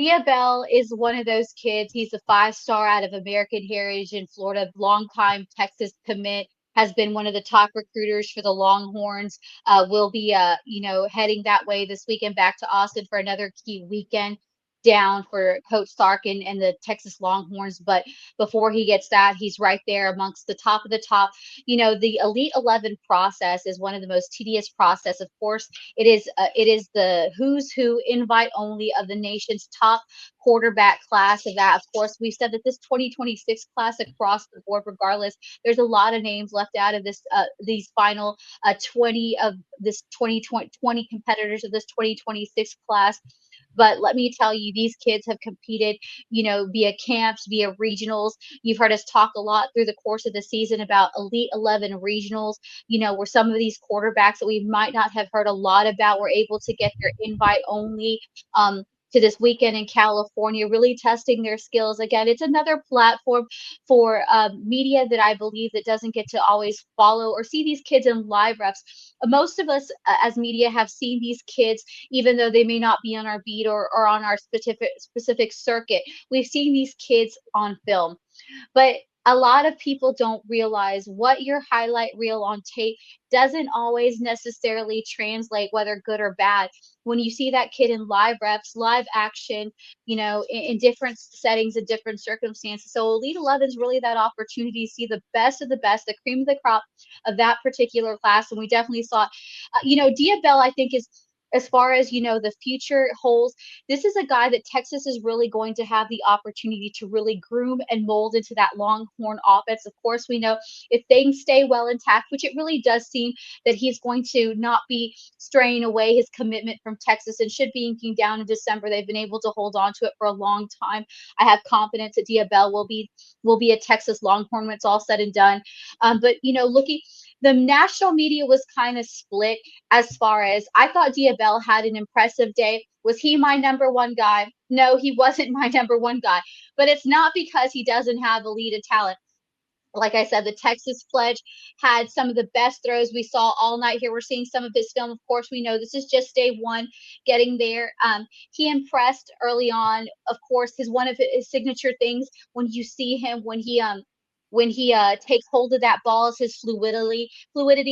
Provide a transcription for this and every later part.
Dia Bell is one of those kids. He's a five-star out of American Heritage in Florida, longtime Texas commit, has been one of the top recruiters for the Longhorns. Will be, heading that way this weekend back to Austin for another key weekend down for Coach Sark and the Texas Longhorns. But before he gets that, he's right there amongst the top of the top. The Elite 11 process is one of the most tedious process. Of course, it is the who's who invite only of the nation's top quarterback class. Of that, of course, we've said that this 2026 class across the board, regardless, there's a lot of names left out of this these final 20 of this 2020 competitors of this 2026 class. But let me tell you, these kids have competed, via camps, via regionals. You've heard us talk a lot through the course of the season about Elite 11 regionals, where some of these quarterbacks that we might not have heard a lot about were able to get their invite only. To this weekend in California, really testing their skills. Again, it's another platform for media that I believe that doesn't get to always follow or see these kids in live reps. Most of us as media have seen these kids, even though they may not be on our beat or on our specific circuit. We've seen these kids on film. But a lot of people don't realize what your highlight reel on tape doesn't always necessarily translate, whether good or bad. When you see that kid in live reps, live action, in different settings and different circumstances. So Elite 11 is really that opportunity to see the best of the best, the cream of the crop of that particular class. And we definitely saw, Dia Bell, I think, is as far as the future holds, this is a guy that Texas is really going to have the opportunity to really groom and mold into that Longhorn offense. Of course, we know if things stay well intact, which it really does seem that he's going to not be straying away his commitment from Texas and should be inking down in December. They've been able to hold on to it for a long time. I have confidence that Dia Bell will be a Texas Longhorn when it's all said and done. But looking, the national media was kind of split as far as I thought Dia Bell had an impressive day. Was he my number one guy? No, he wasn't my number one guy. But it's not because he doesn't have elite talent. Like I said, the Texas Pledge had some of the best throws we saw all night here. We're seeing some of his film. Of course, we know this is just day one getting there. He impressed early on. Of course, his one of his signature things when you see him when he takes hold of that ball is his fluidity.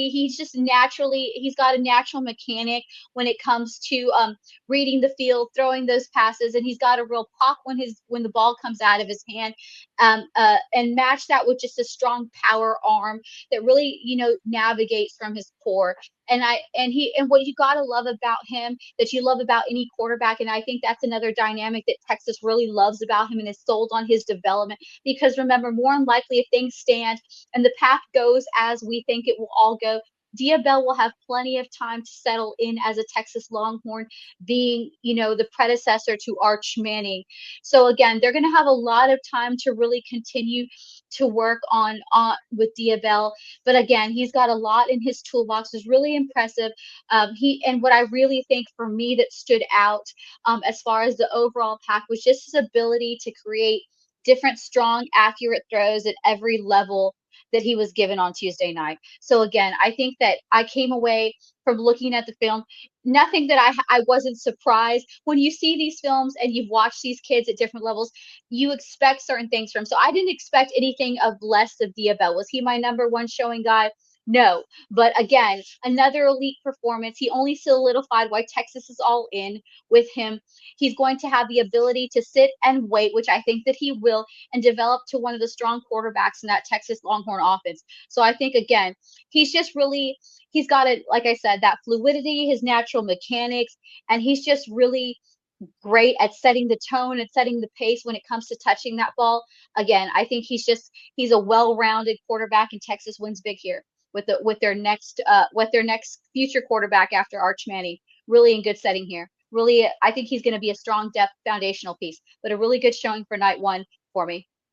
He's got a natural mechanic when it comes to reading the field, throwing those passes, and he's got a real pop when the ball comes out of his hand. And match that with just a strong power arm that really navigates from his core. And what you gotta love about him, that you love about any quarterback, and I think that's another dynamic that Texas really loves about him and is sold on his development. Because remember, more than likely, if things stand and the path goes as we think it will all go, Dia Bell will have plenty of time to settle in as a Texas Longhorn, being, the predecessor to Arch Manning. So again, they're going to have a lot of time to really continue to work on with Dia Bell. But again, he's got a lot in his toolbox. Is really impressive. And what I really think for me that stood out as far as the overall pack was just his ability to create different, strong, accurate throws at every level that he was given on Tuesday night. So again, I think that I came away from looking at the film, nothing that I wasn't surprised. When you see these films and you've watched these kids at different levels, you expect certain things from. So I didn't expect anything of less of Diabel. Was he my number one showing guy? No. But again, another elite performance. He only solidified why Texas is all in with him. He's going to have the ability to sit and wait, which I think that he will, and develop to one of the strong quarterbacks in that Texas Longhorn offense. So I think, again, he's got it, like I said, that fluidity, his natural mechanics, and he's just really great at setting the tone and setting the pace when it comes to touching that ball. Again, I think he's a well-rounded quarterback, and Texas wins big here with their next future quarterback after Arch Manning. Really in good setting here. Really, I think he's going to be a strong depth foundational piece, but a really good showing for night one for me.